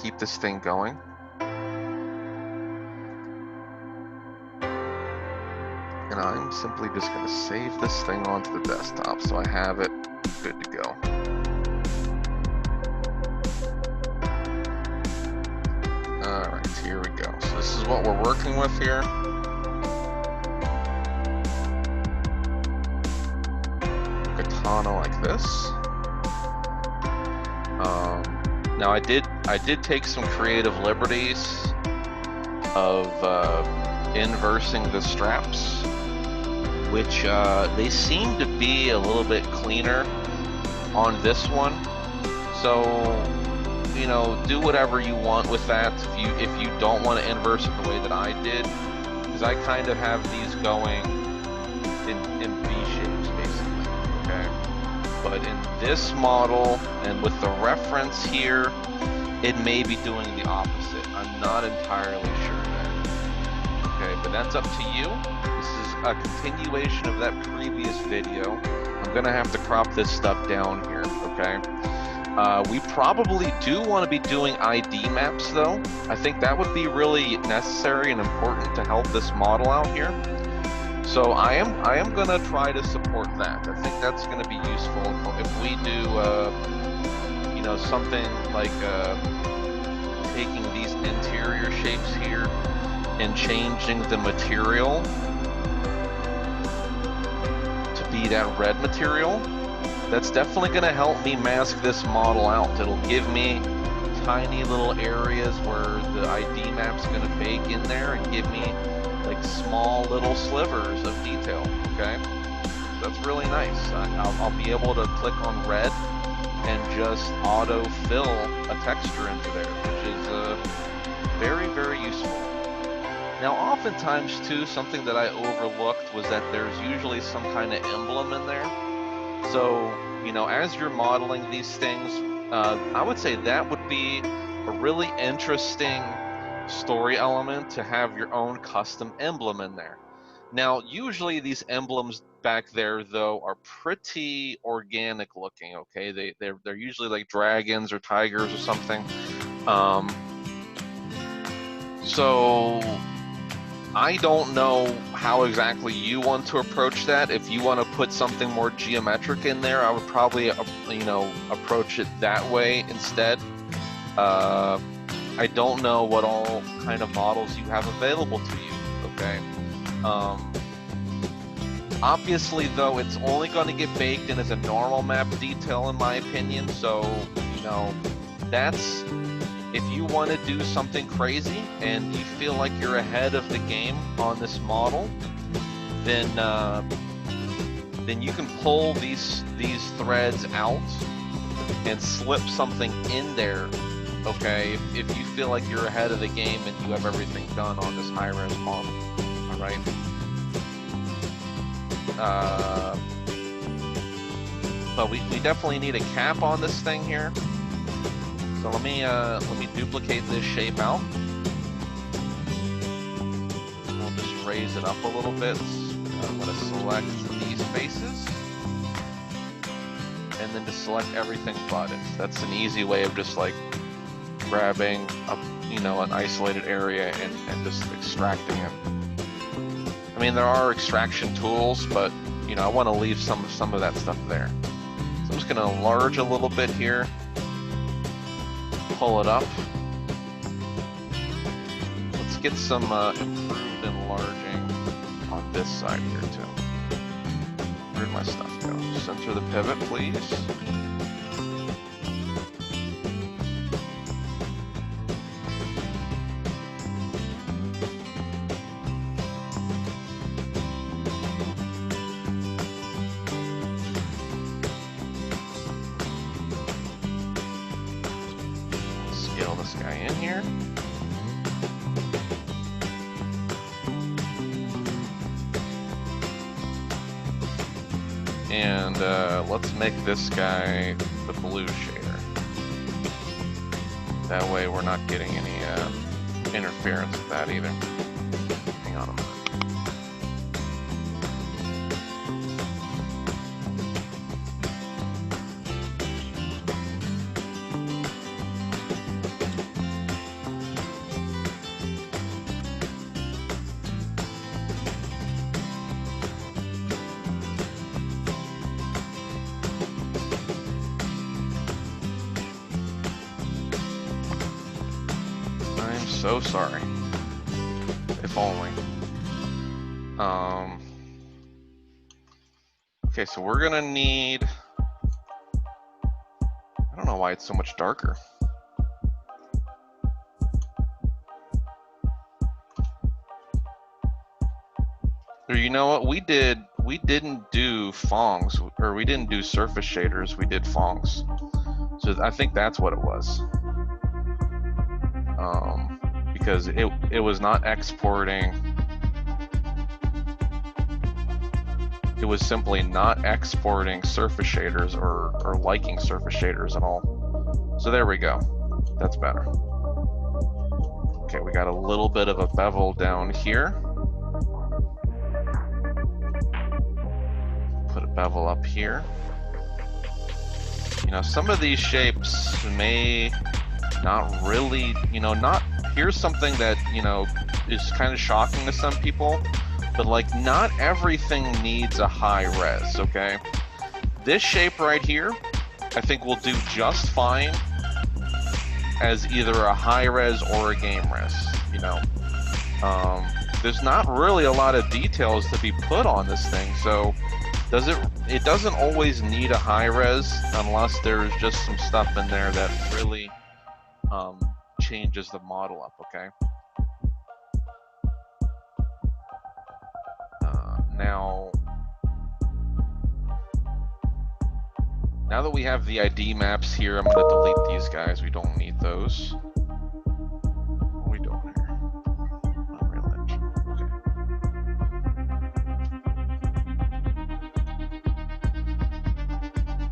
keep this thing going. And I'm simply just going to save this thing onto the desktop so I have it good to go. Alright, here we go. So this is what we're working with here. Katana like this. Now I did take some creative liberties of inversing the straps, which they seem to be a little bit cleaner on this one. So, you know, do whatever you want with that. If you don't want to inverse it the way that I did, because I kind of have these going in V shapes basically. Okay, but in this model and with the reference here, it may be doing the opposite. I'm not entirely sure there. Okay, but that's up to you. This is a continuation of that previous video. I'm gonna have to crop this stuff down here, okay? We probably do want to be doing ID maps though. I think that would be really necessary and important to help this model out here. So I am gonna try to support that. I think that's gonna be useful if we do, you know, something like taking these interior shapes here and changing the material to be that red material. That's definitely going to help me mask this model out. It'll give me tiny little areas where the ID map's going to bake in there and give me like small little slivers of detail, okay? So that's really nice. I'll be able to click on red and just auto-fill a texture into there, which is very, very useful. Now, oftentimes, too, something that I overlooked was that there's usually some kind of emblem in there. So, you know, as you're modeling these things, I would say that would be a really interesting story element to have your own custom emblem in there. Now, usually these emblems back there, though, are pretty organic looking, okay? They're usually like dragons or tigers or something. So I don't know how exactly you want to approach that. If you want to put something more geometric in there, I would probably, you know, approach it that way instead. I don't know what all kind of models you have available to you, okay? Obviously, though, it's only going to get baked in as a normal map detail, in my opinion. So, you know, that's... If you want to do something crazy and you feel like you're ahead of the game on this model, then you can pull these threads out and slip something in there, okay? If you feel like you're ahead of the game and you have everything done on this high-res model, all right? But we definitely need a cap on this thing here. So let me duplicate this shape out. We'll just raise it up a little bit. I'm going to select these faces, and then just select everything but it. That's an easy way of just like grabbing you know, an isolated area and just extracting it. I mean, there are extraction tools, but you know, I want to leave some of that stuff there. So I'm just going to enlarge a little bit here. Pull it up. Let's get some improved enlarging on this side here too. Where'd my stuff go? Center the pivot, please. Scale this guy in here. And let's make this guy the blue shader. That way we're not getting any interference with that either. Hang on a minute. so sorry. If only. Okay, so we're gonna need, I don't know why it's so much darker. Or you know what, we didn't do fongs, or we didn't do surface shaders, we did fongs. So I think that's what it was. Because it was not exporting. It was simply not exporting surface shaders or liking surface shaders at all. So there we go. That's better. Okay, we got a little bit of a bevel down here. Put a bevel up here. You know, some of these shapes may not really, you know, here's something that, you know, is kind of shocking to some people. But like, not everything needs a high res, okay? This shape right here, I think will do just fine as either a high res or a game res, you know? There's not really a lot of details to be put on this thing, so it doesn't always need a high res unless there's just some stuff in there that really changes the model up, okay? Now that we have the ID maps here, I'm going to delete these guys. We don't need those. What are we doing here? Unreal Engine. Okay.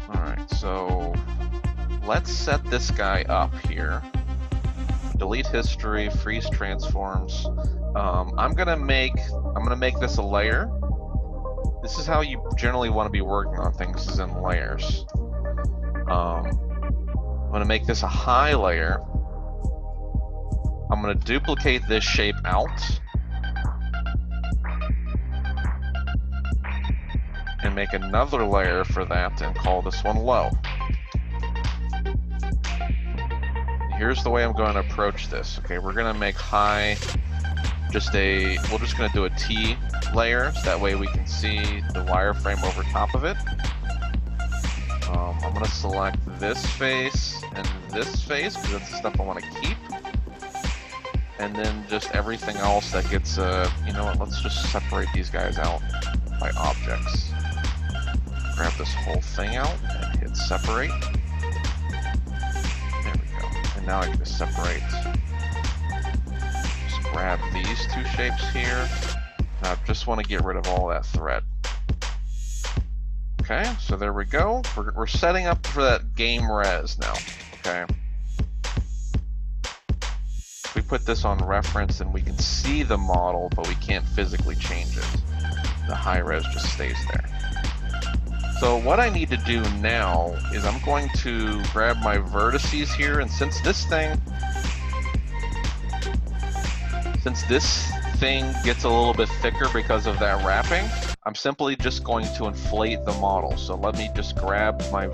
Alright, so let's set this guy up here. Delete history, freeze transforms. I'm gonna make this a layer. This is how you generally want to be working on things, is in layers. I'm gonna make this a high layer. I'm gonna duplicate this shape out and make another layer for that and call this one low. Here's the way I'm going to approach this. Okay, we're gonna make high we're just gonna do a T layer, so that way we can see the wireframe over top of it. I'm gonna select this face and this face because that's the stuff I want to keep, and then just everything else that gets you know what, let's just separate these guys out by objects. Grab this whole thing out and hit separate. There we go. And now I can just separate. Just grab these two shapes here. Now I just want to get rid of all that thread. Okay, so there we go. We're setting up for that game res now. Okay. We put this on reference and we can see the model, but we can't physically change it. The high res just stays there. So what I need to do now is I'm going to grab my vertices here, and since this thing gets a little bit thicker because of that wrapping, I'm simply just going to inflate the model. So let me just grab my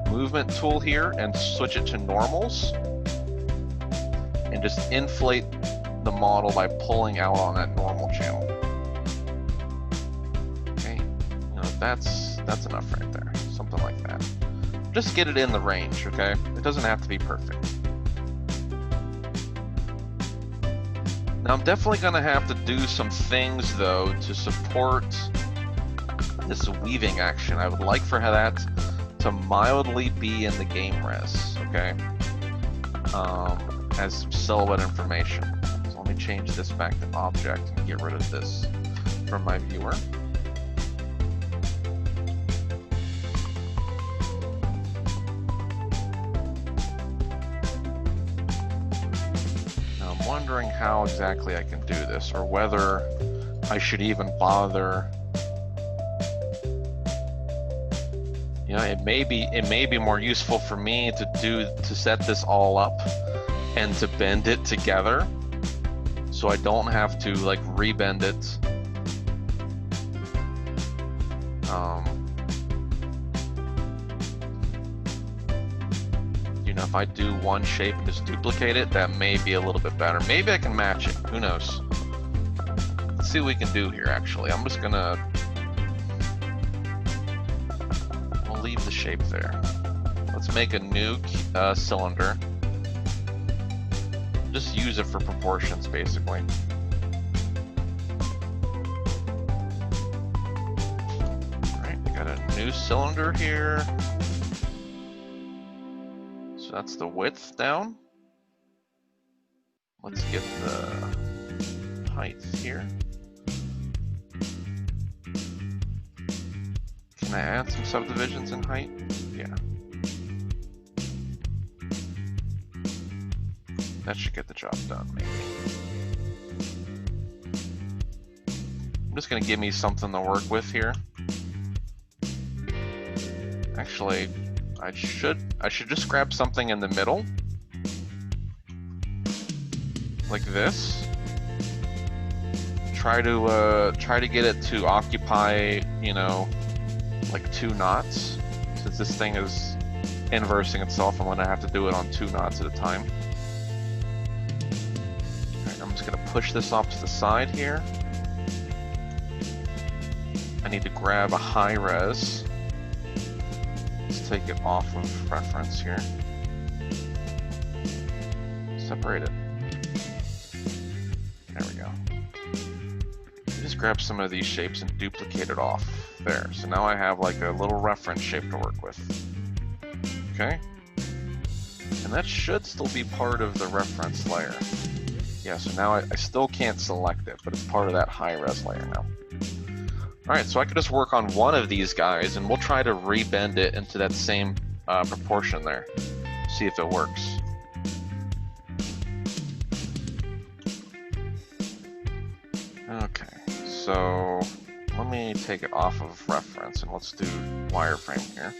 movement tool here and switch it to normals, and just inflate the model by pulling out on that normal channel. Okay, you know, that's enough right there, something like that. Just get it in the range, okay? It doesn't have to be perfect. Now I'm definitely going to have to do some things though to support this weaving action. I would like for that to mildly be in the game res, okay? As some silhouette information. So let me change this back to object and get rid of this from my viewer. Now I'm wondering how exactly I can do this, or whether I should even bother. You know, it may be more useful for me to set this all up and to bend it together, so I don't have to like rebend it. You Now, if I do one shape and just duplicate it, that may be a little bit better. Maybe I can match it. Who knows? Let's see what we can do here, actually. I'm just gonna... We'll leave the shape there. Let's make a new cylinder. Just use it for proportions, basically. Alright, we got a new cylinder here. So that's the width down. Let's get the height here. Can I add some subdivisions in height? Yeah. That should get the job done, maybe. I'm just gonna give me something to work with here. Actually, I should just grab something in the middle. Like this. Try to get it to occupy, you know, like 2 knots. Since this thing is inversing itself, I'm gonna have to do it on 2 knots at a time. Alright, I'm just gonna push this off to the side here. I need to grab a high res. Let's take it off of reference here. Separate it. There we go. Just grab some of these shapes and duplicate it off. There. So now I have like a little reference shape to work with. Okay. And that should still be part of the reference layer. Yeah, so now I still can't select it, but it's part of that high-res layer now. Alright, so I could just work on one of these guys, and we'll try to rebend it into that same proportion there. See if it works. Okay, so let me take it off of reference, and let's do wireframe here.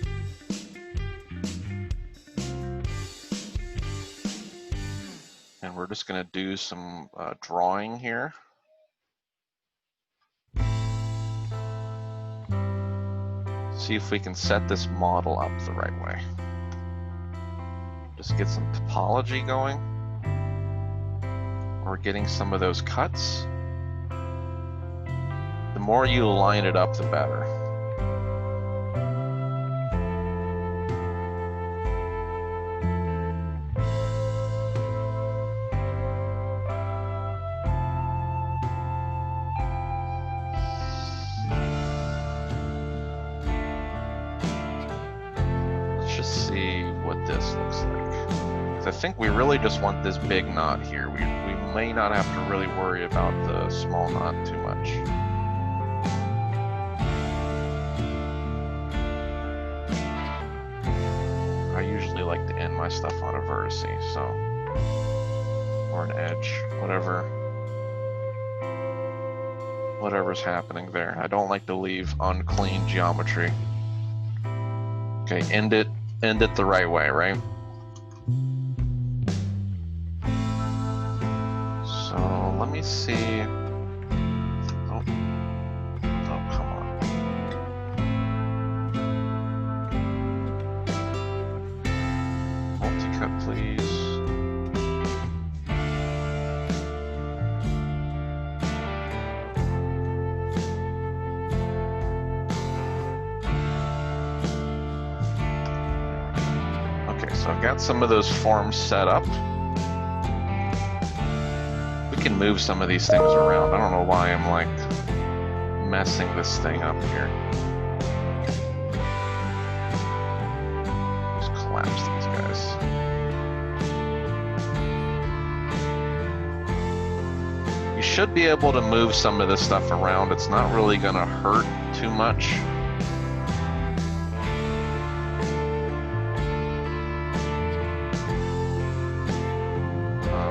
And we're just going to do some drawing here. See if we can set this model up the right way. Just get some topology going. We're getting some of those cuts. The more you line it up, the better. I think we really just want this big knot here. We may not have to really worry about the small knot too much. I usually like to end my stuff on a vertice, so, or an edge, whatever's happening there. I don't like to leave unclean geometry. Okay, end it the right way, right? So let me see. Oh, come on. Multi-cut, please. Okay, so I've got some of those forms set up. We can move some of these things around. I don't know why I'm like messing this thing up here. Just collapse these guys. You should be able to move some of this stuff around. It's not really gonna hurt too much.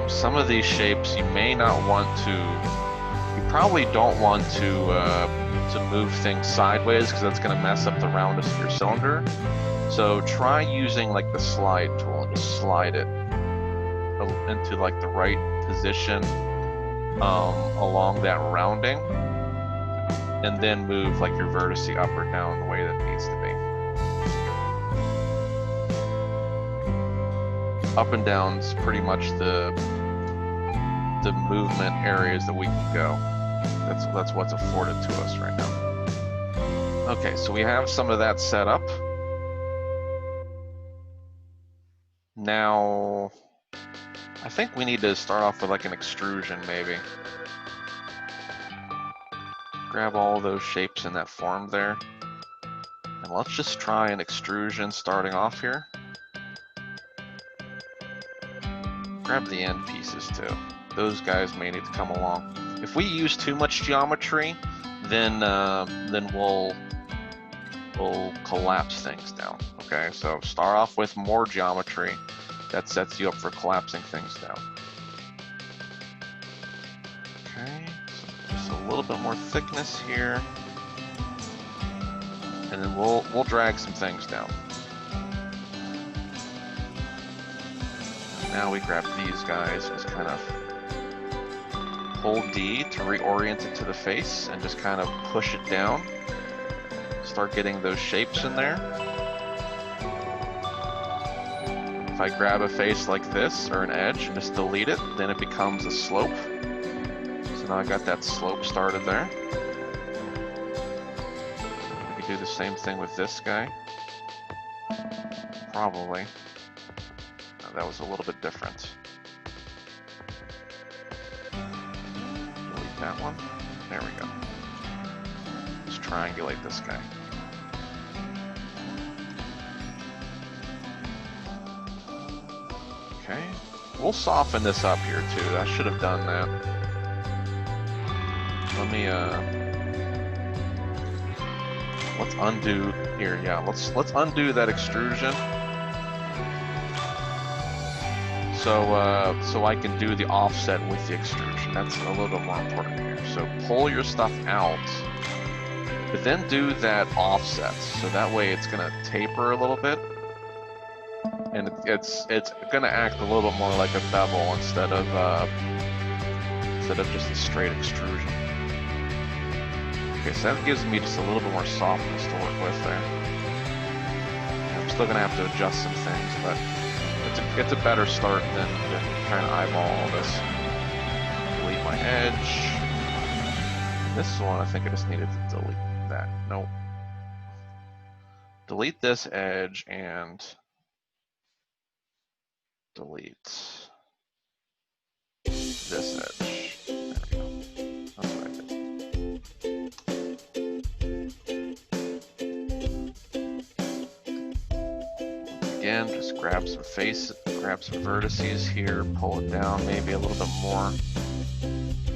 Some of these shapes you may not want to, you probably don't want to move things sideways because that's going to mess up the roundness of your cylinder. So try using like the slide tool and just slide it into like the right position along that rounding, and then move like your vertice up or down the way that it needs to be. up and down's pretty much the movement areas that we can go. That's what's afforded to us right now. Okay, so we have some of that set up. Now, I think we need to start off with like an extrusion maybe. Grab all those shapes in that form there. And let's just try an extrusion starting off here. Grab the end pieces too. Those guys may need to come along. If we use too much geometry, then we'll collapse things down. Okay, so start off with more geometry. That sets you up for collapsing things down. Okay, so just a little bit more thickness here, and then we'll drag some things down. Now we grab these guys, just kind of hold D to reorient it to the face and just kind of push it down. Start getting those shapes in there. If I grab a face like this or an edge and just delete it, then it becomes a slope. So now I got that slope started there. We can do the same thing with this guy. Probably. That was a little bit different. Delete that one. There we go. Just triangulate this guy. Okay. We'll soften this up here too. I should have done that. Let me let's undo here. Yeah, let's undo that extrusion. So I can do the offset with the extrusion. That's a little bit more important here. So pull your stuff out, but then do that offset. So that way it's gonna taper a little bit, and it's gonna act a little bit more like a bevel instead of just a straight extrusion. Okay, so that gives me just a little bit more softness to work with there. I'm still gonna have to adjust some things, but it's a better start than trying to eyeball all this. Delete my edge. This one, I think I just needed to delete that. Nope. Delete this edge and delete this edge. There we go. That's what I did. Again, just grab some vertices here, pull it down maybe a little bit more.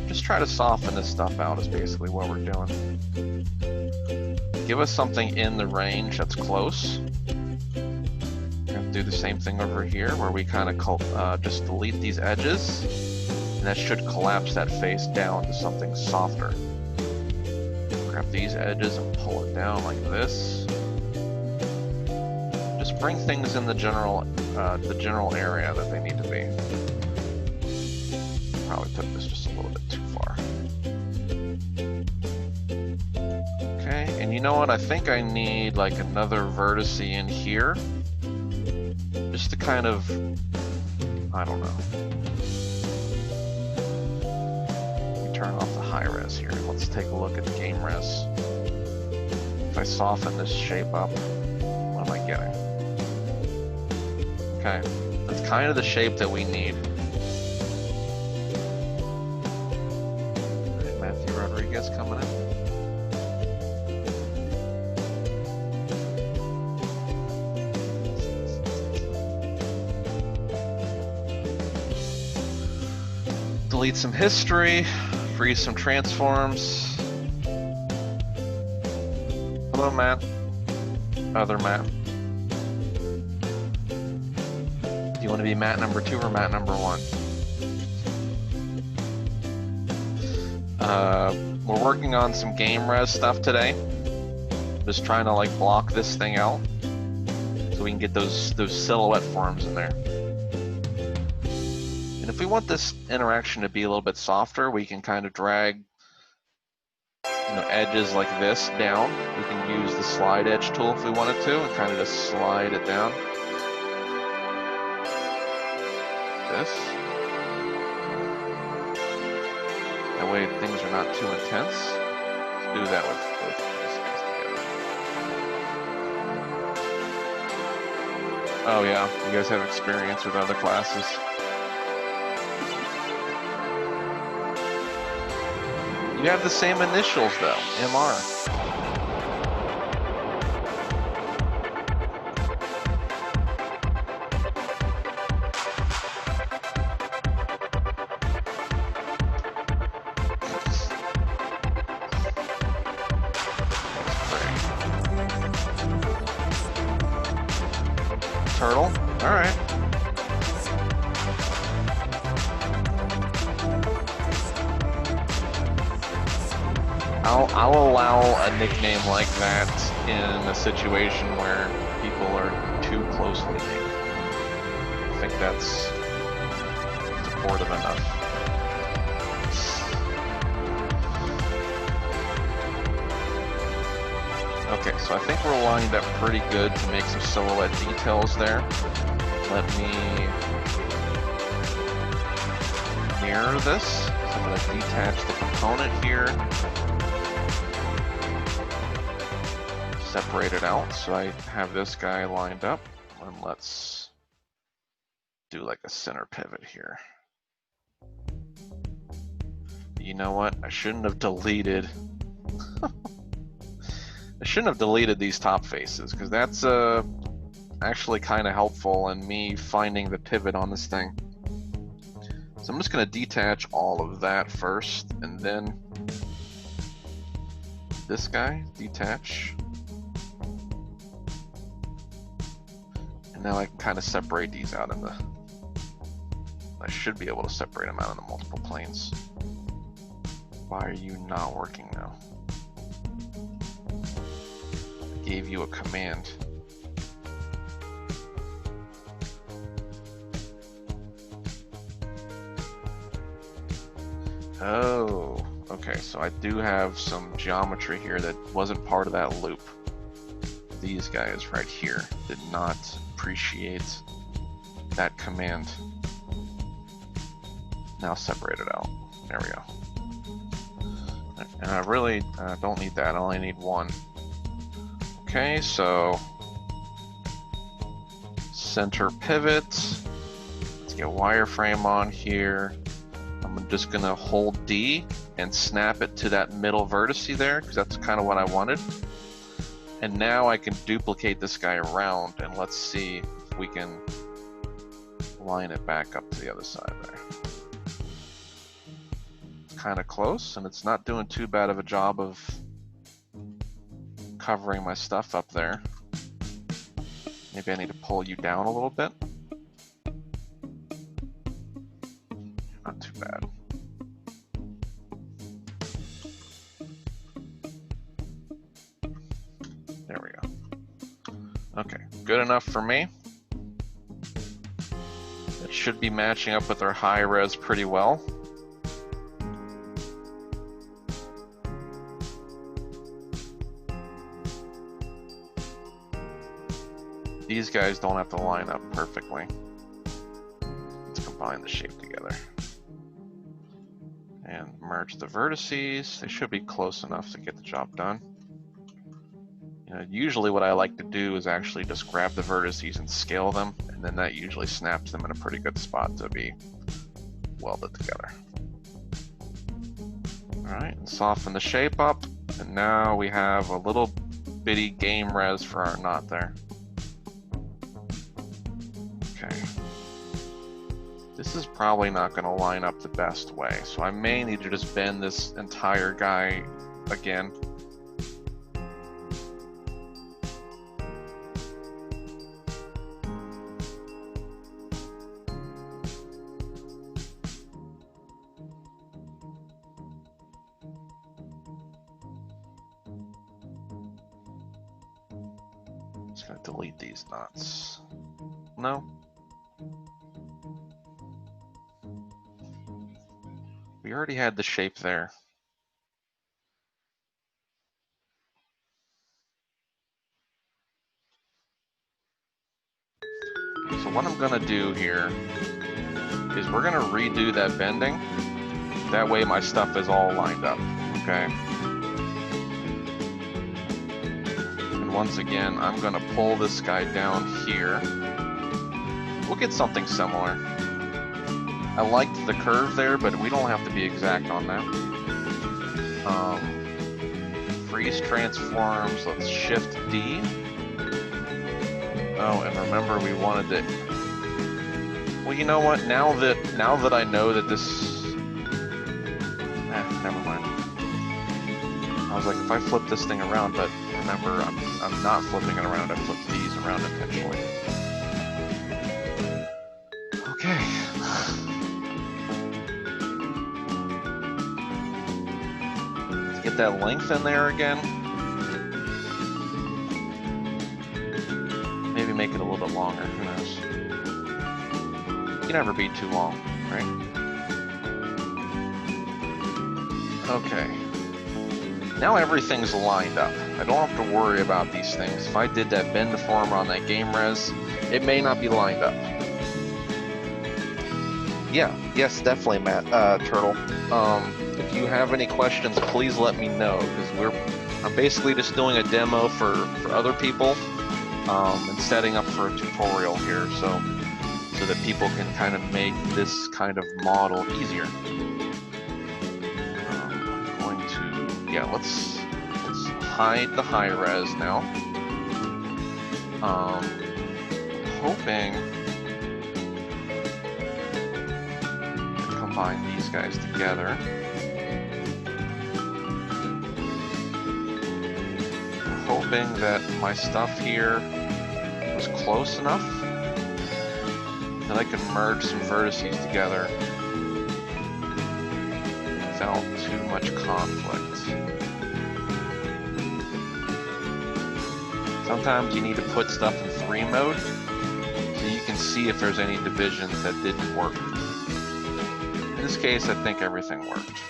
Just try to soften this stuff out is basically what we're doing. Give us something in the range that's close. We're going to do the same thing over here where we kind of just delete these edges, and that should collapse that face down to something softer. Grab these edges and pull it down like this. Just bring things in the general area that they need to be. Probably took this just a little bit too far. Okay, and you know what? I think I need like another vertex in here, just to kind of, I don't know. Let me turn off the high res here. Let's take a look at the game res. If I soften this shape up, what am I getting? Okay, that's kind of the shape that we need. Right, Matthew Rodriguez coming in. Delete some history, freeze some transforms. Hello, Matt. Other Matt. Do you want to be Matt number 2 or Matt number 1? We're working on some game res stuff today. Just trying to like block this thing out so we can get those silhouette forms in there. And if we want this interaction to be a little bit softer, we can kind of drag edges like this down. We can use the slide edge tool if we wanted to and kind of just slide it down. this. That way things are not too intense. Let's do that with both of these guys together. Oh yeah, you guys have experience with other classes. You have the same initials though, MR. Turtle, all right. I'll allow a nickname like that in a situation where people are too closely named. I think that's supportive enough. Okay, so I think we're lined up pretty good to make some silhouette details there. Let me mirror this. So I'm going to detach the component here. Separate it out so I have this guy lined up, and let's do like a center pivot here. You know what? I shouldn't have deleted I shouldn't have deleted these top faces, because that's actually kind of helpful in me finding the pivot on this thing. So I'm just going to detach all of that first, and then this guy, detach. And now I can kind of separate these out in the... I should be able to separate them out in the multiple planes. Why are you not working now? I gave you a command. Oh, okay, so I do have some geometry here that wasn't part of that loop. These guys right here did not appreciate that command. Now separate it out. There we go. And I really don't need that, I only need one. Okay, so center pivot. Let's get wireframe on here. I'm just gonna hold D and snap it to that middle vertice there, because that's kind of what I wanted. And now I can duplicate this guy around, and let's see if we can line it back up to the other side there. Kind of close, and it's not doing too bad of a job of covering my stuff up there. Maybe I need to pull you down a little bit. Not too bad. There we go. Okay, good enough for me. It should be matching up with our high res pretty well. These guys don't have to line up perfectly. Let's combine the shape together. And merge the vertices. They should be close enough to get the job done. You know, usually what I like to do is actually just grab the vertices and scale them, and then that usually snaps them in a pretty good spot to be welded together. Alright, and soften the shape up, and now we have a little bitty game res for our knot there. Okay. This is probably not going to line up the best way, so I may need to just bend this entire guy again. Just going to delete these knots. No. We already had the shape there. So what I'm gonna do here is we're gonna redo that bending. That way my stuff is all lined up, okay? And once again, I'm gonna pull this guy down here. We'll get something similar. I liked the curve there, but we don't have to be exact on that. Freeze transforms, let's shift D. Oh, and remember we wanted it. Well, you know what? Now that I know that this, never mind. I was like, if I flip this thing around, but remember, I'm not flipping it around. I flipped these around intentionally. Okay. Let's get that length in there again. Maybe make it a little bit longer. Who knows? You can never be too long, right? Okay. Now everything's lined up. I don't have to worry about these things. If I did that bend deformer on that game res, it may not be lined up. Yeah, yes, definitely, Matt, Turtle. If you have any questions, please let me know, because I'm basically just doing a demo for other people, and setting up for a tutorial here, so that people can kind of make this kind of model easier. I'm going to, yeah, let's hide the high res now. Hoping to combine these guys together. Hoping that my stuff here was close enough that I could merge some vertices together without too much conflict. Sometimes you need to put stuff in 3 mode so you can see if there's any divisions that didn't work. In this case, I think everything worked.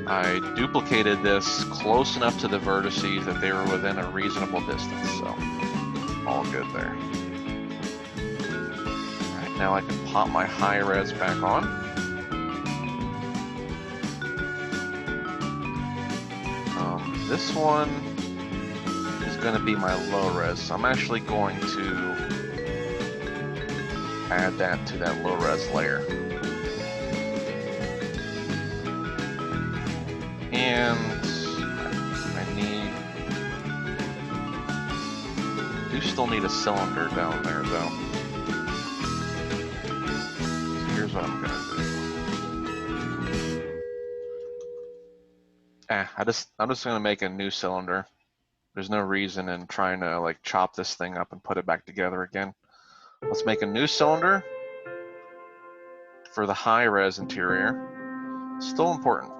I duplicated this close enough to the vertices that they were within a reasonable distance, so all good there. Alright, now I can pop my high res back on. This one is going to be my low res, so I'm actually going to add that to that low res layer. And I do still need a cylinder down there though. So here's what I'm gonna do. I'm just gonna make a new cylinder. There's no reason in trying to like chop this thing up and put it back together again. Let's make a new cylinder for the high res interior. Still important.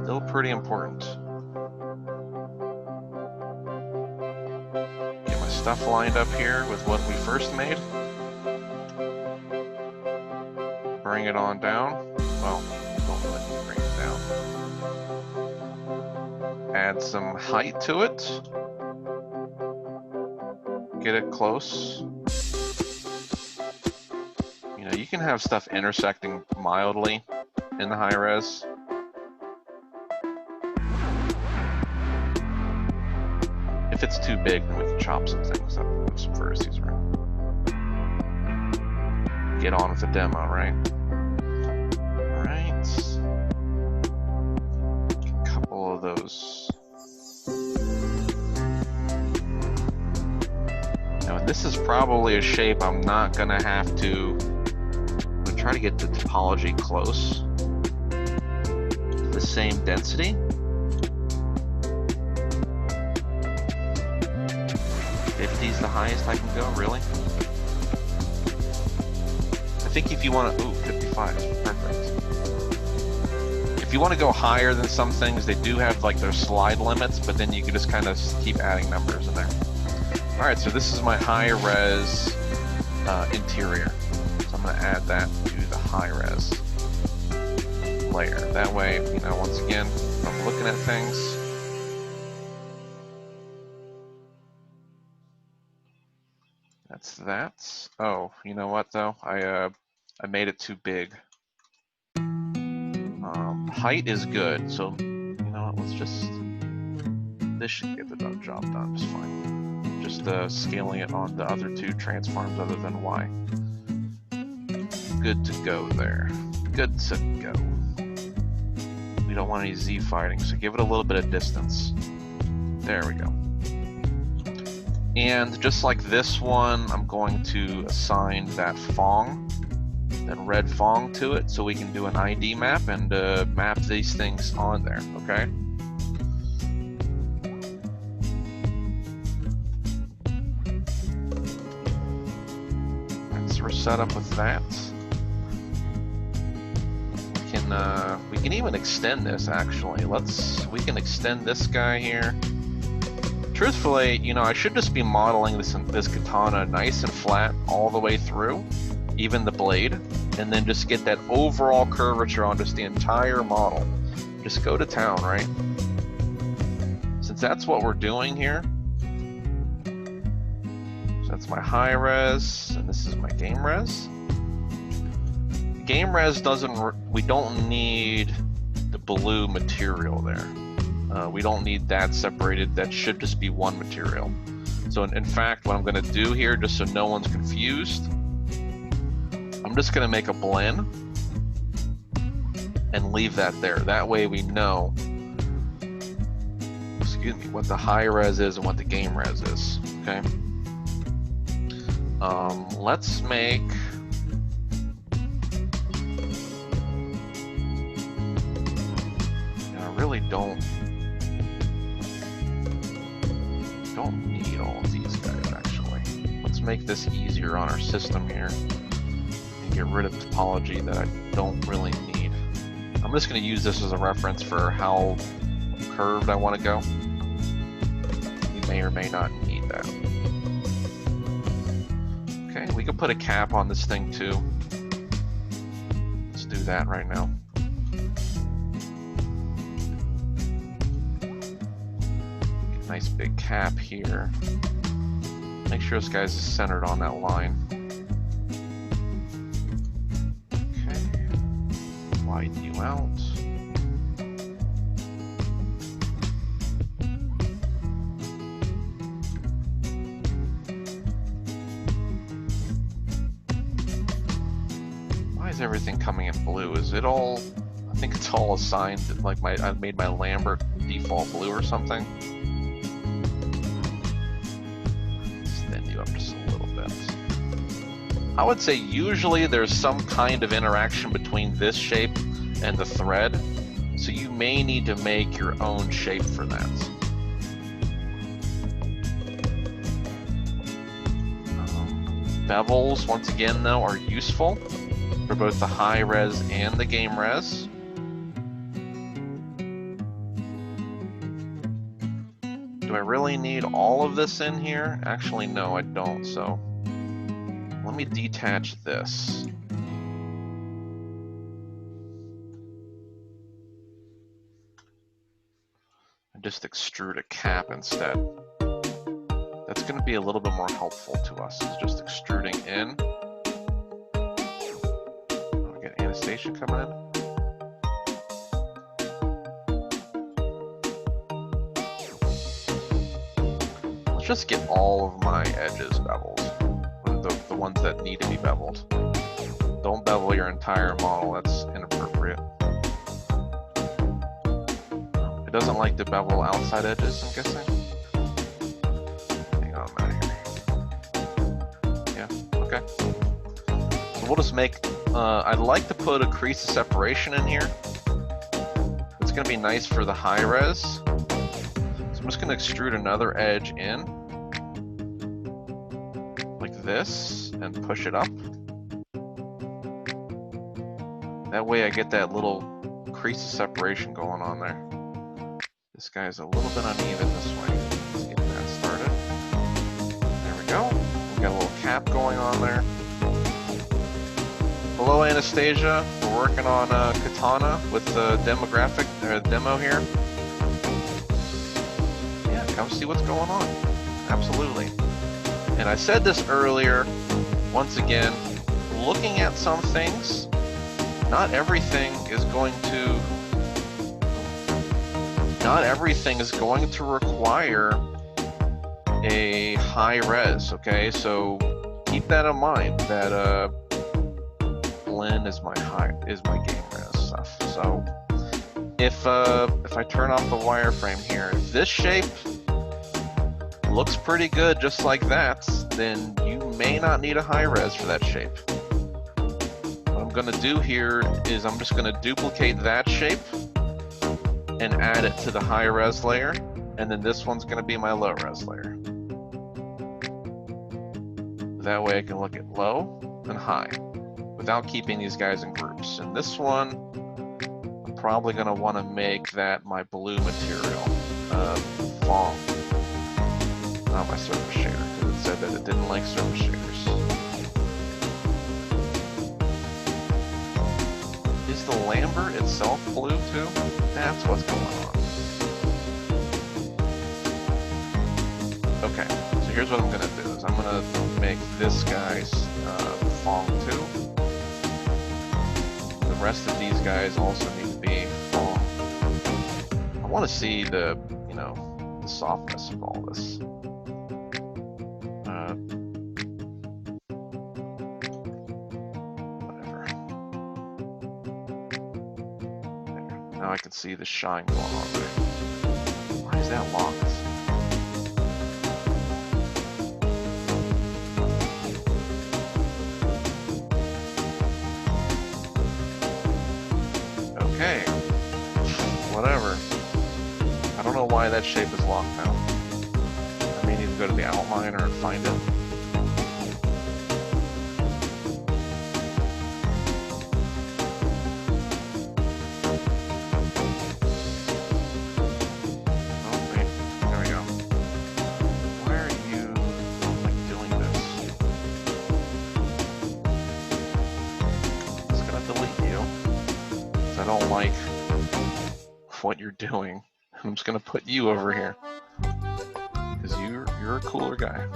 Still pretty important. Get my stuff lined up here with what we first made. Bring it on down. Well, don't really bring it down. Add some height to it. Get it close. You know, you can have stuff intersecting mildly in the high res. If it's too big, then we can chop some things up, move some vertices around. Get on with the demo, right? Alright. A couple of those. Now, this is probably a shape I'm not gonna have to. I'm gonna try to get the topology close. The same density. 50's the highest I can go, really? I think if you want to, ooh, 55, perfect. If you want to go higher than some things, they do have like their slide limits, but then you can just kind of keep adding numbers in there. All right, so this is my high res interior. So I'm gonna add that to the high res layer. That way, you know, once again, if I'm looking at things, That's that. Oh, you know what though? I made it too big. Height is good, so you know what? Let's just. This should get the job done just fine. Just scaling it on the other two transforms other than Y. Good to go there. Good to go. We don't want any Z fighting, so give it a little bit of distance. There we go. And just like this one, I'm going to assign that Fong, that red Fong to it, so we can do an ID map and map these things on there, okay? So we're set up with that. We can even extend this actually. We can extend this guy here. Truthfully, you know, I should just be modeling this katana nice and flat all the way through, even the blade, and then just get that overall curvature on just the entire model. Just go to town, right? Since that's what we're doing here. So that's my high res, and this is my game res. Game res we don't need the blue material there. We don't need that separated. That should just be one material. So in fact, what I'm going to do here, just so no one's confused, I'm just going to make a blend and leave that there. That way we know, excuse me, what the high res is and what the game res is. Okay. Let's make. I really don't need all of these guys actually. Let's make this easier on our system here and get rid of topology that I don't really need. I'm just going to use this as a reference for how curved I want to go. We may or may not need that. Okay, we can put a cap on this thing too. Let's do that right now. Nice big cap here. Make sure this guy's centered on that line. Okay. Widen you out. Why is everything coming in blue? Is it all? I think it's all assigned. Like I made my Lambert default blue or something. Up just a little bit. I would say usually there's some kind of interaction between this shape and the thread, so you may need to make your own shape for that. Bevels, once again though, are useful for both the high res and the game res. Do I really need all of this in here? Actually, no, I don't, so let me detach this. And just extrude a cap instead. That's going to be a little bit more helpful to us, is just extruding in. Oh, we got Anastasia coming in. Just get all of my edges beveled, the ones that need to be beveled. Don't bevel your entire model, that's inappropriate. It doesn't like to bevel outside edges, I'm guessing. Hang on a minute here. Yeah, okay. So we'll just make, I'd like to put a crease of separation in here. It's gonna be nice for the high res. So I'm just gonna extrude another edge in. This and push it up. That way I get that little crease of separation going on there. This guy's a little bit uneven this way. Let's get that started. There we go. We got a little cap going on there. Hello Anastasia, we're working on Katana with the demo here. Yeah, come see what's going on. Absolutely. And I said this earlier, once again, looking at some things, not everything is going to require a high res, okay? So keep that in mind, that blend is my game res stuff. So if I turn off the wireframe here, if this shape looks pretty good just like that, then you may not need a high res for that shape. What I'm gonna do here is I'm just gonna duplicate that shape and add it to the high res layer, and then this one's gonna be my low res layer. That way I can look at low and high without keeping these guys in groups. And this one, I'm probably gonna wanna make that my blue material, Fong. Not my surface shader, because it said that it didn't like surface shaders. Is the Lambert itself blue too? That's what's going on. Okay, so here's what I'm gonna do, is I'm gonna make this guy's Fong too. The rest of these guys also need to be Fong. I wanna see the, you know, the softness of all this. Now I can see the shine going on there. Why is that locked? Okay. Whatever. I don't know why that shape is locked now. I may need to go to the outliner and find it. What you're doing. I'm just gonna put you over here because you're a cooler guy.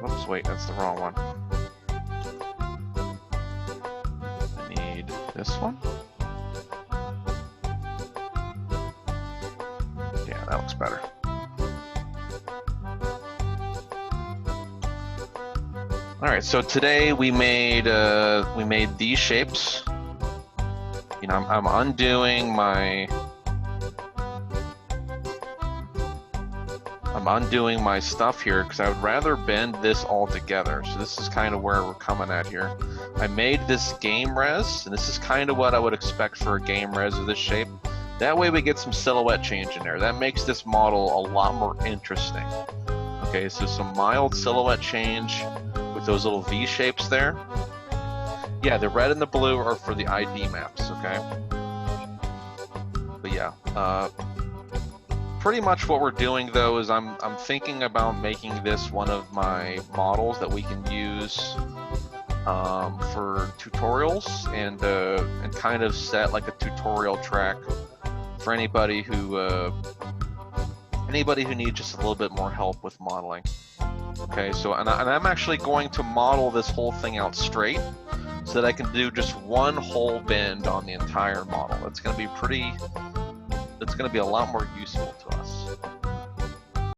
Oops, wait, that's the wrong one. I need this one. Yeah, that looks better. All right, so today we made these shapes. You know, I'm undoing my stuff here because I would rather bend this all together. So this is kind of where we're coming at here. I made this game res, and this is kind of what I would expect for a game res of this shape. That way we get some silhouette change in there. That makes this model a lot more interesting. Okay, so some mild silhouette change with those little V shapes there. Yeah, the red and the blue are for the ID maps, okay? But yeah, pretty much what we're doing though is I'm thinking about making this one of my models that we can use for tutorials and kind of set like a tutorial track for anybody who needs just a little bit more help with modeling. Okay, so and I'm actually going to model this whole thing out straight, so that I can do just one whole bend on the entire model. It's going to be a lot more useful to us.